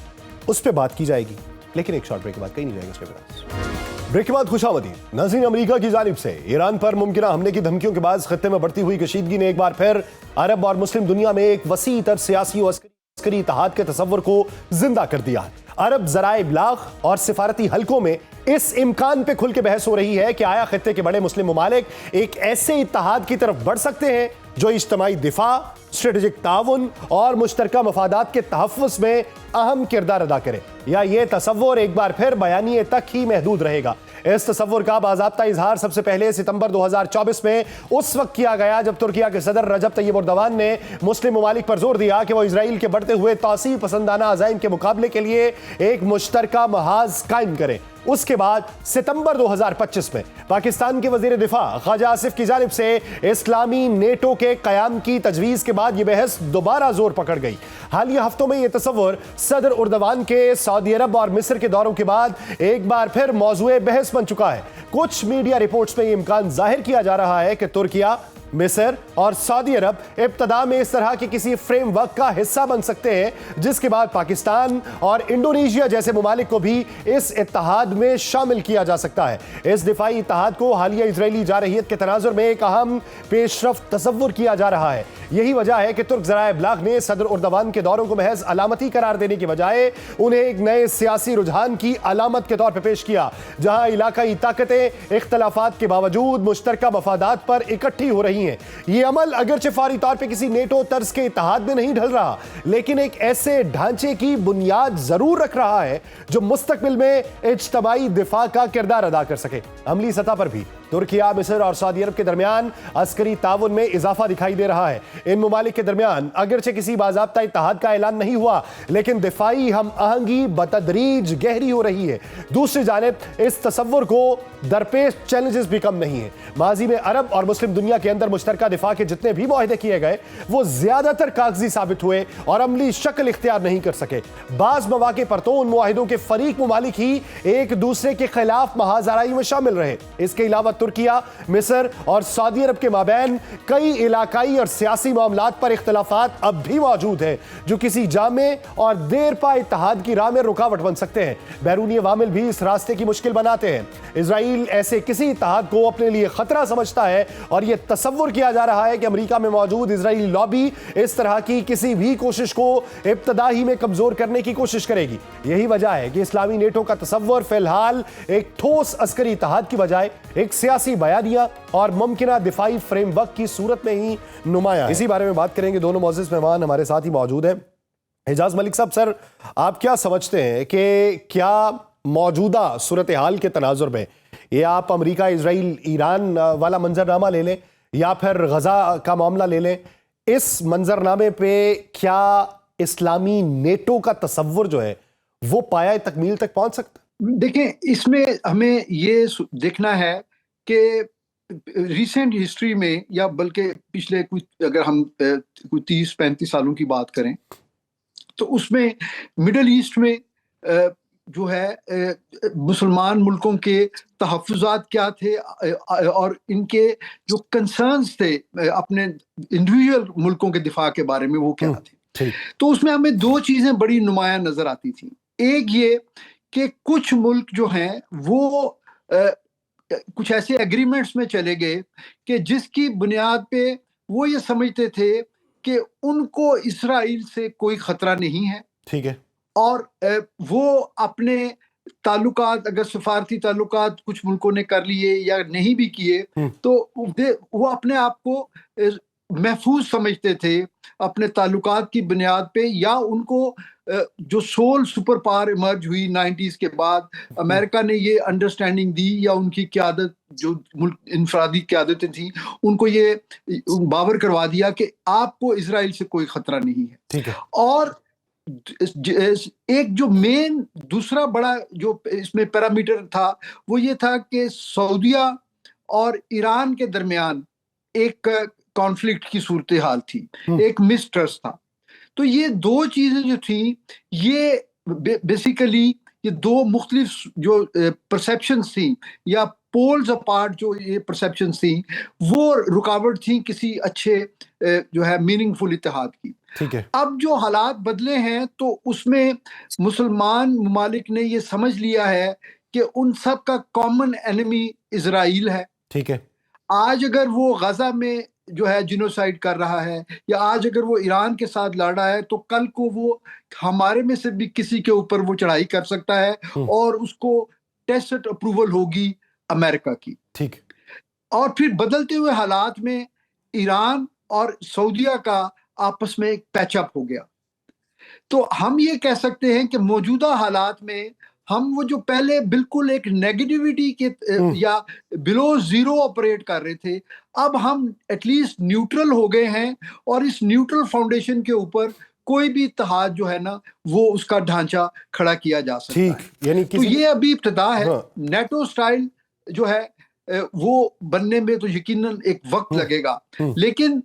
उस पर बात की जाएगी, लेकिन एक शॉर्ट ब्रेक के बाद कहीं नहीं जाएगा उसके बाद। ब्रेक के बाद खुशामदीद नाज़रीन, अमेरिका की जानिब से ईरान पर मुमकिना हमले की धमकियों के बाद खित्ते में बढ़ती हुई कशीदगी ने एक बार फिर अरब और मुस्लिम दुनिया में एक वसी तर सियासी और अस्करी इत्तेहाद के तस्वर को जिंदा कर दिया है। अरब ज़राए इब्लाग और सिफारती हलकों में इस इम्कान पे खुल के बहस हो रही है कि आया खित्ते के बड़े मुस्लिम ममालिक एक ऐसे इत्तेहाद की तरफ बढ़ सकते हैं जो इज्तिमाई दिफा, स्ट्रेटेजिक ताउन और मुश्तरका मफादात के तहफ़्फ़ुज़ में अहम किरदार अदा करे, या ये तसव्वुर एक बार फिर बयानिए तक ही महदूद रहेगा। इस तसव्वुर का बाज़ाब्ता इजहार सबसे पहले सितंबर 2024 में उस वक्त किया गया जब तुर्किया के सदर रजब तैयब एर्दोगान ने मुस्लिम ममालिक पर जोर दिया कि वो इजराइल के बढ़ते हुए तौसीर पसंदाना अज़ाइम के मुकाबले के लिए एक मुश्तरका महाज कायम करें। उसके बाद सितंबर 2025 में पाकिस्तान के वजीर दिफा ख्वाजा आसिफ की जानिब से इस्लामी नेटो के कयाम की तजवीज़ के बाद यह बहस दोबारा जोर पकड़ गई। हालिया हफ्तों में यह तस्वर सदर एर्दोगान के सऊदी अरब और मिस्र के दौरों के बाद एक बार फिर मौजूए बहस बन चुका है। कुछ मीडिया रिपोर्ट्स में यह इम्कान जाहिर किया जा रहा है कि तुर्किया, मिस्र और सऊदी अरब इब्तदा में इस तरह के किसी फ्रेमवर्क का हिस्सा बन सकते हैं जिसके बाद पाकिस्तान और इंडोनेशिया जैसे ममालिक को भी इस इत्तेहाद में शामिल किया जा सकता है। इस दिफाई इत्तेहाद को हालिया इजरायली जारहियत के तनाजुर में एक अहम पेशरफ्त तस्वुर किया जा रहा है। यही वजह है कि तुर्क ज़राए इब्लाग ने सदर एर्दोगान के दौरों को महज अलामती करार देने की बजाय उन्हें एक नए सियासी रुझान की अलामत के तौर पर पेश किया, जहां इलाकाई ताकतें इख्तलाफात के बावजूद मुश्तरका मफादात पर इकट्ठी हो रही हैं। ये अमल अगरचे फौरी तौर पे किसी नेटो तर्ज के इत्तेहाद में नहीं ढल रहा, लेकिन एक ऐसे ढांचे की बुनियाद जरूर रख रहा है जो मुस्तकबिल में इज्तिमाई दिफा का किरदार अदा कर सके। अमली सतह पर भी तुर्किया, मिस्र और सऊदी अरब के दरमियान अस्करी ताउन में इजाफा दिखाई दे रहा है। इन ममालिक के दरमियान अगरचे किसी बाज़ाब्ता इत्तेहाद का ऐलान नहीं हुआ, लेकिन दिफाई हम आहंगी बतदरीज गहरी हो रही है। दूसरी जानिब इस तस्वुर को दरपेश चैलेंजेस भी कम नहीं है। माजी में अरब और मुस्लिम दुनिया के अंदर मुश्तरका दिफा के जितने भी मुआहदे किए गए वो ज्यादातर कागजी साबित हुए और अमली शक्ल इख्तियार नहीं कर सके। बाज मौके पर तो उन मुआहिदों के फरीक ममालिक ही एक दूसरे के खिलाफ महाजराई में शामिल रहे। इसके अलावा तुर्किया, मिस्र और सऊदी अरब के माबैन कई इलाकाई और सियासी मामलात पर इख्तलाफात अब भी मौजूद है जो किसी जामे और देर पा इत्तेहाद की राह में रुकावट बन सकते हैं। बैरूनी अवामिल भी इस रास्ते की मुश्किल बनाते हैं। इजराइल ऐसे किसी इत्तेहाद को अपने लिए खतरा समझता है और यह तस्वुर किया जा रहा है कि अमेरिका में मौजूद इजरायली लॉबी इस तरह की किसी भी कोशिश को इब्तदा ही में कमजोर करने की कोशिश करेगी। यही वजह है कि इस्लामी नेटो का तस्वुर फिलहाल एक ठोस अस्करी इत्तेहाद की बजाय एक सियासी बयानिया और मुमकिना दिफाई फ्रेमवर्क की सूरत में ही नुमाया है। इसी बारे में बात करेंगे। दोनों मौजूद मेहमान हमारे साथ ही मौजूद हैं। एजाज मलिक साहब, सर आप क्या समझते हैं कि क्या मौजूदा सूरत हाल के तनाजुर में ये आप अमेरिका, इजराइल, ईरान वाला मंजरनामा ले लें या फिर गजा का मामला ले लें, इस मंजरनामे पे क्या इस्लामी नेटो का तसव्वुर जो है वो पाया तकमील तक पहुंच सकता? देखें, इसमें हमें ये देखना है कि रिसेंट हिस्ट्री में या बल्कि पिछले कुछ, अगर हम कुछ 30-35 सालों की बात करें तो उसमें मिडल ईस्ट में जो है मुसलमान मुल्कों के तहफ़्फ़ुज़ात क्या थे और इनके जो कंसर्न्स थे अपने इंडिविजुअल मुल्कों के दिफा के बारे में वो क्या थे। तो उसमें हमें दो चीज़ें बड़ी नुमायां नज़र आती थी। एक ये कि कुछ मुल्क जो हैं वो कुछ ऐसे एग्रीमेंट्स में चले गए कि जिसकी बुनियाद पे वो ये समझते थे कि उनको इसराइल से कोई खतरा नहीं है। ठीक है। और वो अपने ताल्लुकात, अगर सफारती ताल्लुकात कुछ मुल्कों ने कर लिए या नहीं भी किए, तो वो अपने आप को महफूज समझते थे अपने ताल्लुकात की बुनियाद पे, या उनको जो सोल सुपर पावर इमर्ज हुई 90s के बाद, अमेरिका ने ये अंडरस्टैंडिंग दी या उनकी क़यादत जो मुल्क इंफरादी क़यादतें थी उनको ये बावर करवा दिया कि आपको इजराइल से कोई खतरा नहीं है। ठीक है। और एक जो मेन दूसरा बड़ा जो इसमें पैरामीटर था वो ये था कि सऊदिया और ईरान के दरमियान एक कॉन्फ्लिक्ट की सूरत हाल थी, एक मिसट्रस्ट था। तो ये दो चीजें जो थी, ये बेसिकली ये दो मुख्तलिफ जो परसेप्शंस थी या पोल्स अपार्ट जो ये परसेप्शंस थी, वो रुकावट थी किसी अच्छे जो है मीनिंगफुल इत्तेहाद की। ठीक है। अब जो हालात बदले हैं तो उसमें मुसलमान ममालिक ने ये समझ लिया है कि उन सब का कॉमन एनिमी इजराइल है। ठीक है। आज अगर वो गजा में जो है जिनोसाइड कर रहा है या आज अगर वो ईरान के साथ लड़ रहा है, तो कल को वो हमारे में से भी किसी के ऊपर वो चढ़ाई कर सकता है और उसको टेस्ट अप्रूवल होगी अमेरिका की। ठीक। और फिर बदलते हुए हालात में ईरान और सऊदिया का आपस में एक पैचअप हो गया। तो हम ये कह सकते हैं कि मौजूदा हालात में हम वो जो पहले बिल्कुल एक नेगेटिविटी के या बिलो जीरो ऑपरेट कर रहे थे, अब हम एटलीस्ट न्यूट्रल हो गए हैं और इस न्यूट्रल फाउंडेशन के ऊपर कोई भी इत्तेहाद जो है ना वो उसका ढांचा खड़ा किया जा सकता है। यानी तो ये अभी इब्तिदा है। नेटो स्टाइल जो है वो बनने में तो यकीनन एक वक्त लगेगा, लेकिन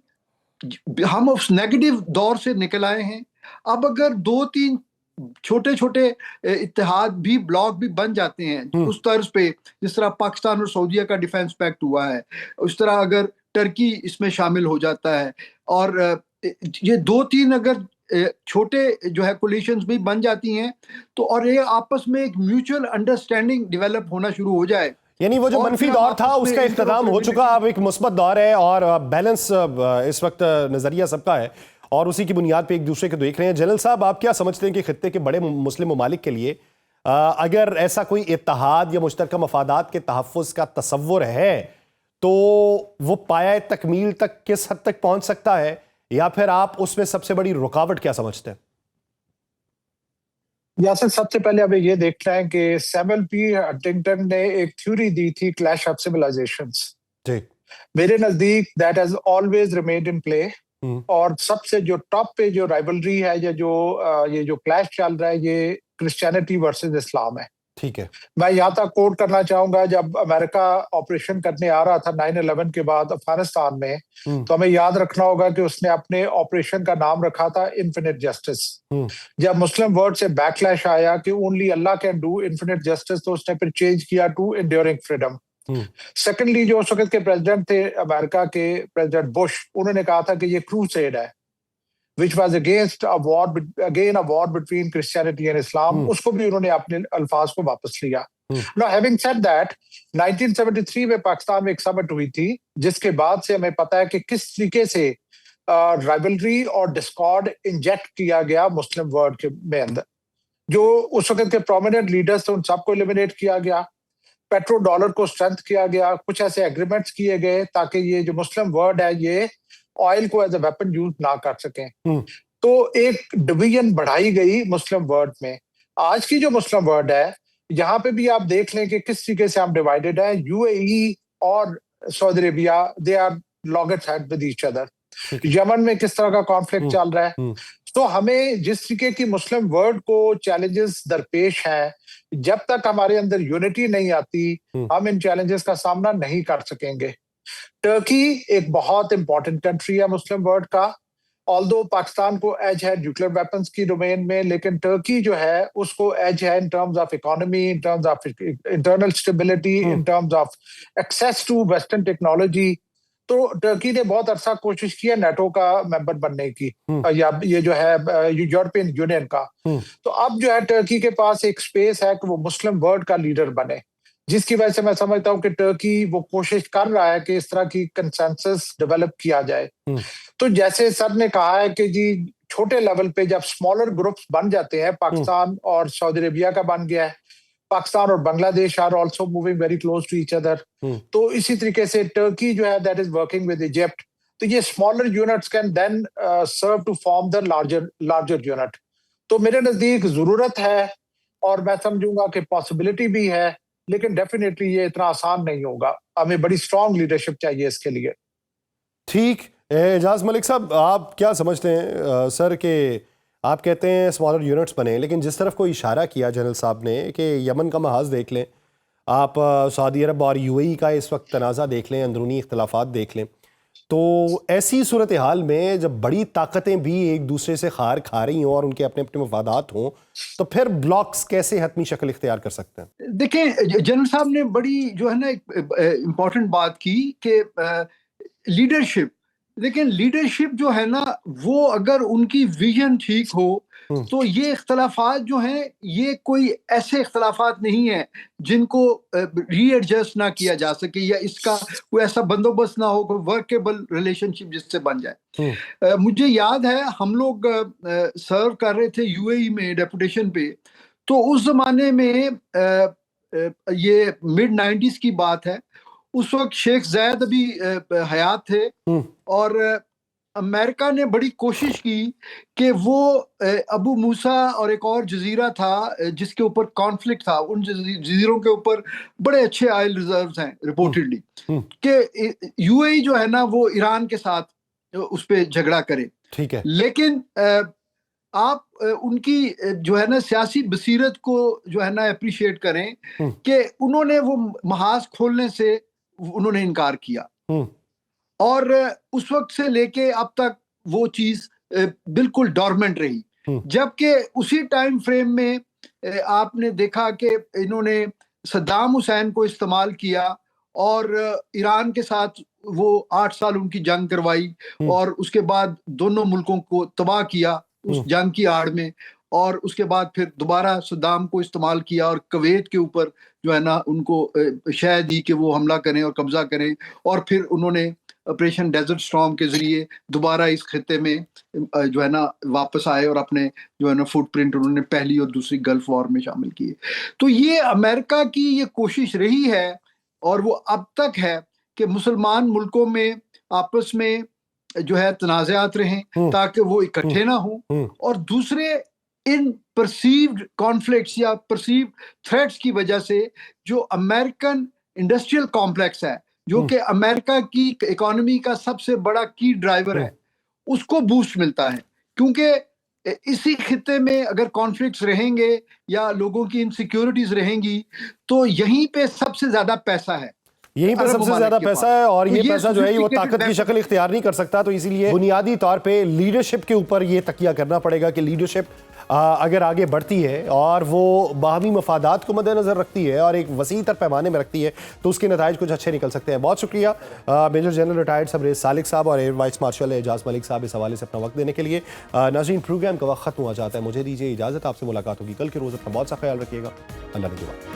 हम उस नेगेटिव दौर से निकल आए हैं। अब अगर 2-3 छोटे छोटे इत्तेहाद भी, ब्लॉक भी बन जाते हैं उस तर्ज पे जिस तरह पाकिस्तान और सऊदीया का डिफेंस पैक्ट हुआ है, उस तरह अगर टर्की इसमें शामिल हो जाता है और ये 2-3 अगर छोटे जो है कोलिशंस भी बन जाती हैं, तो और ये आपस में एक म्यूचुअल अंडरस्टैंडिंग डेवलप होना शुरू हो जाए, यानी वो जो मनफी दौर था उसका इख्तिताम हो चुका, अब एक मुस्बत दौर है और बैलेंस इस वक्त नजरिया सबका है और उसी की बुनियाद पे एक दूसरे को देख रहे हैं। जनरल साहब, आप क्या समझते हैं कि खित्ते के बड़े मुस्लिम ममालिक के लिए अगर ऐसा कोई इत्तेहाद या मुश्तरका मफादात के तहफ़्फ़ुज़ का तसव्वुर है तो वो पाया तकमील तक किस हद तक पहुंच सकता है, या फिर आप उसमें सबसे बड़ी रुकावट क्या समझते हैं? यासिर, सबसे पहले हमें ये देखना है कि सैमुअल पी हंटिंगटन ने एक थ्योरी दी थी, क्लैश ऑफ सिविलाइजेशंस। मेरे नजदीक that has always remained in play. और सबसे जो टॉप पे जो राइवलरी है या जो ये जो क्लैश चल रहा है, ये क्रिश्चियनिटी वर्सेस इस्लाम है। ठीक है। मैं यहाँ तक कोट करना चाहूंगा, जब अमेरिका ऑपरेशन करने आ रहा था 9/11 के बाद अफगानिस्तान में, तो हमें याद रखना होगा कि उसने अपने ऑपरेशन का नाम रखा था इन्फिनिट जस्टिस। जब मुस्लिम वर्ल्ड से बैकलैश आया कि only Allah can do infinite justice, तो उसने फिर चेंज किया टू एंड्योरिंग फ्रीडम। सेकेंडली, जो उस वक्त के प्रेसिडेंट थे अमेरिका के, प्रेसिडेंट बुश, उन्होंने कहा था कि ये क्रूसेड है, which was against a war between Christianity and Islam. उसको भी उन्होंने अपने अल्फाज को वापस लिया। Now, having said that, 1973 में पाकिस्तान में एक समिट हुई थी, जिसके बाद से हमें पता है कि किस तरीके से राइवलरी और डिस्कॉर्ड इंजेक्ट किया गया मुस्लिम वर्ल्ड के में अंदर। जो उस वक्त के प्रोमिनेंट लीडर्स थे उन सबको एलिमिनेट किया गया, पेट्रो डॉलर को स्ट्रेंथ किया गया, कुछ ऐसे एग्रीमेंट्स किए गए ताकि ये जो मुस्लिम वर्ल्ड है ये ऑयल को एज ए वेपन यूज ना कर सकें। तो एक डिवीजन बढ़ाई गई मुस्लिम वर्ल्ड में। आज की जो मुस्लिम वर्ल्ड है, यहाँ पे भी आप देख लें कि किस तरीके से हम डिवाइडेड है। यूएई और Saudi Arabia, they are loggerheads with each other. Yemen में किस तरह का कॉन्फ्लिक्ट चल रहा है। तो हमें जिस तरीके की मुस्लिम वर्ल्ड को चैलेंजेस दरपेश हैं, जब तक हमारे अंदर यूनिटी नहीं आती, हम इन चैलेंजेस का सामना नहीं कर सकेंगे। टर्की एक बहुत इंपॉर्टेंट कंट्री है मुस्लिम वर्ल्ड का। ऑल्दो पाकिस्तान को एज है न्यूक्लियर वेपन्स की डोमेन में, लेकिन टर्की जो है उसको एज है in terms of economy, in terms of internal stability, in terms of access to western technology. तो टर्की ने बहुत अरसा कोशिश की है नेटो का मेंबर बनने की, या ये जो है यूरोपियन यूनियन का। तो अब जो है टर्की के पास एक स्पेस है कि वो मुस्लिम वर्ल्ड का लीडर बने, जिसकी वजह से मैं समझता हूँ कि टर्की वो कोशिश कर रहा है कि इस तरह की कंसेंसस डेवलप किया जाए। तो जैसे सर ने कहा है कि जी छोटे लेवल पे जब स्मॉलर ग्रुप्स बन जाते हैं, पाकिस्तान और सऊदी अरेबिया का बन गया है, पाकिस्तान और Bangladesh are also moving very close to each other. तो इसी तरीके से टर्की जो है that is working with Egypt. तो ये smaller units can then serve to form the larger unit. तो मेरे नजदीक जरूरत है, और मैं समझूंगा कि पॉसिबिलिटी भी है, लेकिन डेफिनेटली ये इतना आसान नहीं होगा। हमें बड़ी स्ट्रांग लीडरशिप चाहिए इसके लिए। ठीक। एजाज मलिक साहब, आप क्या समझते हैं सर के आप कहते हैं स्मॉलर यूनिट्स बने, लेकिन जिस तरफ को इशारा किया जनरल साहब ने कि यमन का महाज देख लें आप, सऊदी अरब और यूएई का इस वक्त तनाज़ा देख लें, अंदरूनी इख्तलाफात देख लें, तो ऐसी सूरत हाल में जब बड़ी ताकतें भी एक दूसरे से खार खा रही हों और उनके अपने अपने मफादात हों, तो फिर ब्लॉक्स कैसे हतमी शक्ल इख्तियार कर सकते हैं? देखें, जनरल साहब ने बड़ी जो है ना एक इम्पॉर्टेंट बात की कि लीडरशिप। लेकिन लीडरशिप जो है ना, वो अगर उनकी विजन ठीक हो तो ये इख्तलाफात जो हैं, ये कोई ऐसे इख्तलाफात नहीं है जिनको रीएडजस्ट ना किया जा सके, या इसका कोई ऐसा बंदोबस्त ना हो, कोई वर्केबल रिलेशनशिप जिससे बन जाए। मुझे याद है हम लोग सर्व कर रहे थे यूएई में डेपुटेशन पे, तो उस जमाने में ये मिड 90s की बात है। उस वक्त शेख ज़ैद अभी हयात थे, और अमेरिका ने बड़ी कोशिश की कि वो अबू मूसा और एक और जजीरा था जिसके ऊपर कॉन्फ्लिक्ट था, उन जजीरों के ऊपर बड़े अच्छे ऑयल रिजर्व्स हैं रिपोर्टेडली, कि यूएई जो है ना वो ईरान के साथ उस पे झगड़ा करे। ठीक है। लेकिन आप उनकी जो है ना सियासी बसीरत को जो है ना अप्रिशिएट करें कि उन्होंने वो महाज खोलने से उन्होंने इनकार किया, और उस वक्त से लेके अब तक वो चीज बिल्कुल डॉर्मेंट रही। जबकि उसी टाइम फ्रेम में आपने देखा कि इन्होंने सद्दाम हुसैन को इस्तेमाल किया और ईरान के साथ वो 8 साल उनकी जंग करवाई, और उसके बाद दोनों मुल्कों को तबाह किया उस जंग की आड़ में, और उसके बाद फिर दोबारा सद्दाम को इस्तेमाल किया और कुवैत के ऊपर जो है ना उनको शय दी कि वो हमला करें और कब्जा करें, और फिर उन्होंने ऑपरेशन डेजर्ट स्टॉर्म के जरिए दोबारा इस खिते में जो है ना वापस आए, और अपने जो है ना फुटप्रिंट उन्होंने पहली और दूसरी गल्फ वॉर में शामिल किए। तो ये अमेरिका की ये कोशिश रही है, और वो अब तक है, कि मुसलमान मुल्कों में आपस में जो है तनाज़ात रहें ताकि वो इकट्ठे ना हों, और दूसरे इन परसीव्ड कॉन्फ्लिक्ट्स या परसीव्ड थ्रेट्स की वजह से जो अमेरिकन इंडस्ट्रियल कॉम्प्लेक्स है, जो कि अमेरिका की इकोनॉमी का सबसे बड़ा की ड्राइवर है, उसको बूस्ट मिलता है। क्योंकि इसी खिते में अगर कॉन्फ्लिक्ट्स रहेंगे या लोगों की इनसिक्योरिटीज रहेंगी, तो यहीं पे सबसे ज्यादा पैसा है, यहीं पर सबसे ज्यादा पैसा है, और ये पैसा जो है वो ताकत की शक्ल इख्तियार नहीं कर सकता। तो इसीलिए बुनियादी तौर पे लीडरशिप के ऊपर ये तकिया करना पड़ेगा कि लीडरशिप अगर आगे बढ़ती है और वो बाहमी मफादात को मद्देनजर रखती है और एक वसी तर पैमाने में रखती है, तो उसके नताइज कुछ अच्छे निकल सकते हैं। बहुत शुक्रिया major general retired Sabrez Salik साहब और air vice marshal Ejaz Malik साहब इस हवाले से अपना वक्त देने के लिए। नाज़रीन, प्रोग्राम का वक्त खत्म हुआ जाता है, मुझे दीजिए इजाज़त, आपसे मुलाकात होगी कल के रोज़। अपना बहुत सा ख्याल रखिएगा। अल्लाह ने दुआ।